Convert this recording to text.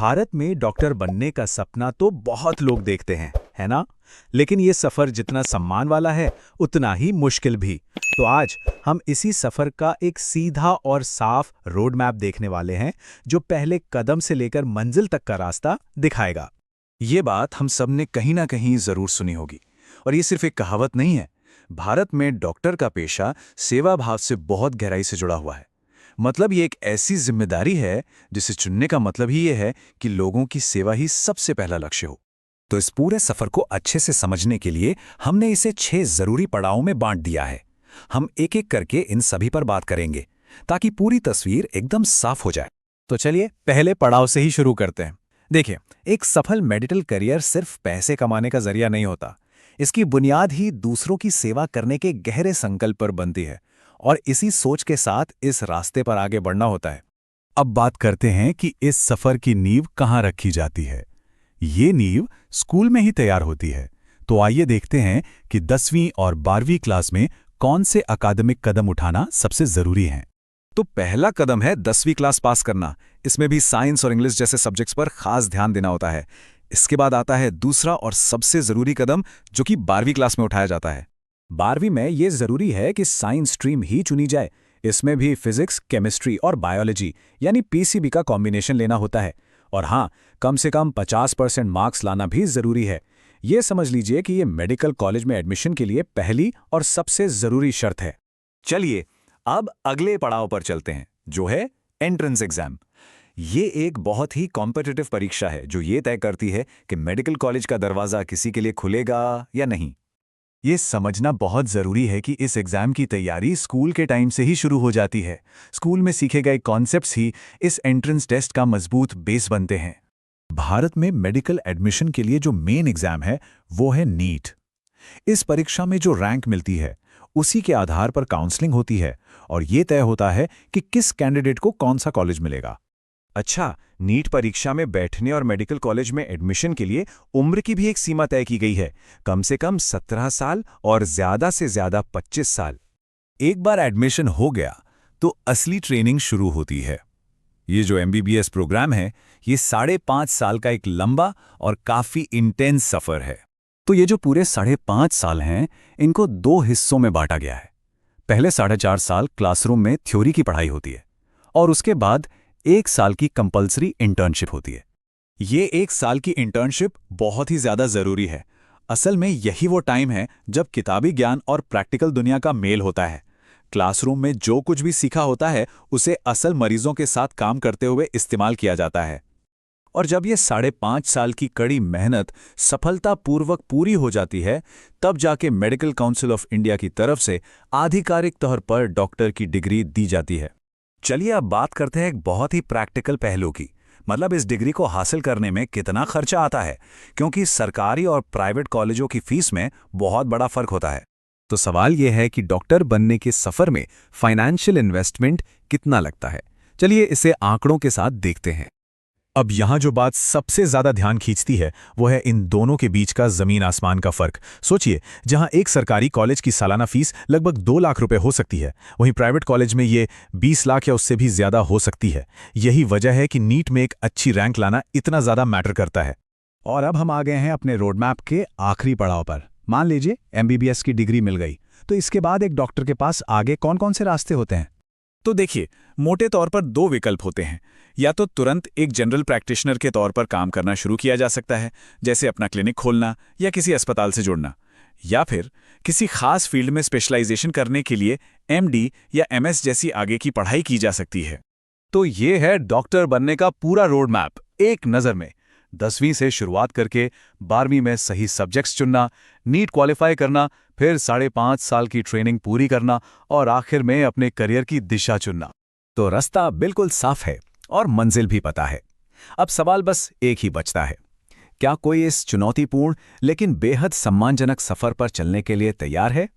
भारत में डॉक्टर बनने का सपना तो बहुत लोग देखते हैं, है ना? लेकिन ये सफर जितना सम्मान वाला है, उतना ही मुश्किल भी। तो आज हम इसी सफर का एक सीधा और साफ रोड मैप देखने वाले हैं, जो पहले कदम से लेकर मंजिल तक का रास्ता दिखाएगा। ये बात हम सब ने कहीं ना कहीं जरूर सुनी होगी, और ये सिर्फ एक कहावत नहीं है। भारत में डॉक्टर का पेशा सेवा भाव से बहुत गहराई से जुड़ा हुआ है। मतलब ये एक ऐसी जिम्मेदारी है जिसे चुनने का मतलब ही ये है कि लोगों की सेवा ही सबसे पहला लक्ष्य हो। तो इस पूरे सफर को अच्छे से समझने के लिए हमने इसे 6 जरूरी पड़ावों में बांट दिया है। हम एक एक करके इन सभी पर बात करेंगे ताकि पूरी तस्वीर एकदम साफ हो जाए। तो चलिए पहले पड़ाव से ही शुरू करते हैं। देखिए, एक सफल मेडिकल करियर सिर्फ पैसे कमाने का जरिया नहीं होता। इसकी बुनियाद ही दूसरों की सेवा करने के गहरे संकल्प पर बनती है, और इसी सोच के साथ इस रास्ते पर आगे बढ़ना होता है। अब बात करते हैं कि इस सफर की नींव कहाँ रखी जाती है। ये नींव स्कूल में ही तैयार होती है। तो आइए देखते हैं कि 10वीं और 12वीं क्लास में कौन से अकादमिक कदम उठाना सबसे जरूरी है। तो पहला कदम है 10वीं क्लास पास करना। इसमें भी साइंस और इंग्लिश जैसे सब्जेक्ट्स पर खास ध्यान देना होता है। इसके बाद आता है दूसरा और सबसे जरूरी कदम, जो कि 12वीं क्लास में उठाया जाता है। 12वीं में ये जरूरी है कि साइंस स्ट्रीम ही चुनी जाए। इसमें भी फिजिक्स, केमिस्ट्री और बायोलॉजी यानी पीसीबी का कॉम्बिनेशन लेना होता है। और हाँ, कम से कम 50% मार्क्स लाना भी जरूरी है। ये समझ लीजिए कि ये मेडिकल कॉलेज में एडमिशन के लिए पहली और सबसे जरूरी शर्त है। चलिए अब अगले पड़ाव पर चलते हैं, जो है एंट्रेंस एग्जाम। ये एक बहुत ही कॉम्पिटिटिव परीक्षा है जो ये तय करती है कि मेडिकल कॉलेज का दरवाजा किसी के लिए खुलेगा या नहीं। ये समझना बहुत जरूरी है कि इस एग्जाम की तैयारी स्कूल के टाइम से ही शुरू हो जाती है। स्कूल में सीखे गए कॉन्सेप्ट्स ही इस एंट्रेंस टेस्ट का मजबूत बेस बनते हैं। भारत में मेडिकल एडमिशन के लिए जो मेन एग्जाम है वो है नीट। इस परीक्षा में जो रैंक मिलती है उसी के आधार पर काउंसलिंग होती है, और ये तय होता है कि किस कैंडिडेट को कौन सा कॉलेज मिलेगा। अच्छा, नीट परीक्षा में बैठने और मेडिकल कॉलेज में एडमिशन के लिए उम्र की भी एक सीमा तय की गई है। कम से कम 17 साल और ज्यादा से ज्यादा 25 साल। एक बार एडमिशन हो गया तो असली ट्रेनिंग शुरू होती है। ये जो एमबीबीएस प्रोग्राम है, ये 5.5 साल का एक लंबा और काफी इंटेंस सफर है। तो ये जो पूरे 5.5 साल हैं, इनको 2 हिस्सों में बांटा गया है। पहले 4.5 साल क्लासरूम में थ्योरी की पढ़ाई होती है, और उसके बाद 1 साल की कंपल्सरी इंटर्नशिप होती है। ये 1 साल की इंटर्नशिप बहुत ही ज्यादा जरूरी है। असल में यही वो टाइम है जब किताबी ज्ञान और प्रैक्टिकल दुनिया का मेल होता है। क्लासरूम में जो कुछ भी सीखा होता है उसे असल मरीजों के साथ काम करते हुए इस्तेमाल किया जाता है। और जब ये 5.5 साल की कड़ी मेहनत सफलतापूर्वक पूरी हो जाती है, तब जाके मेडिकल काउंसिल ऑफ इंडिया की तरफ से आधिकारिक तौर पर डॉक्टर की डिग्री दी जाती है। चलिए अब बात करते हैं एक बहुत ही प्रैक्टिकल पहलू की। मतलब इस डिग्री को हासिल करने में कितना खर्चा आता है, क्योंकि सरकारी और प्राइवेट कॉलेजों की फीस में बहुत बड़ा फर्क होता है। तो सवाल यह है कि डॉक्टर बनने के सफर में फाइनेंशियल इन्वेस्टमेंट कितना लगता है। चलिए इसे आंकड़ों के साथ देखते हैं। अब यहाँ जो बात सबसे ज्यादा ध्यान खींचती है वो है इन दोनों के बीच का जमीन आसमान का फर्क। सोचिए, जहाँ एक सरकारी कॉलेज की सालाना फीस लगभग 2 लाख रुपए हो सकती है, वहीं प्राइवेट कॉलेज में ये 20 लाख या उससे भी ज्यादा हो सकती है। यही वजह है कि नीट में एक अच्छी रैंक लाना इतना ज्यादा मैटर करता है। और अब हम आ गए हैं अपने रोड मैप के आखिरी पड़ाव पर। मान लीजिए एमबीबीएस की डिग्री मिल गई, तो इसके बाद एक डॉक्टर के पास आगे कौन कौन से रास्ते होते हैं? तो देखिए, मोटे तौर पर 2 विकल्प होते हैं। या तो तुरंत एक जनरल प्रैक्टिशनर के तौर पर काम करना शुरू किया जा सकता है, जैसे अपना क्लिनिक खोलना या किसी अस्पताल से जुड़ना। या फिर किसी खास फील्ड में स्पेशलाइजेशन करने के लिए एमडी या एमएस जैसी आगे की पढ़ाई की जा सकती है। तो ये है डॉक्टर बनने का पूरा रोड मैप एक नज़र में। 10वीं से शुरुआत करके 12वीं में सही सब्जेक्ट्स चुनना, नीट क्वालिफाई करना, फिर 5.5 साल की ट्रेनिंग पूरी करना, और आखिर में अपने करियर की दिशा चुनना। तो रास्ता बिल्कुल साफ है और मंजिल भी पता है। अब सवाल बस एक ही बचता है, क्या कोई इस चुनौतीपूर्ण लेकिन बेहद सम्मानजनक सफर पर चलने के लिए तैयार है?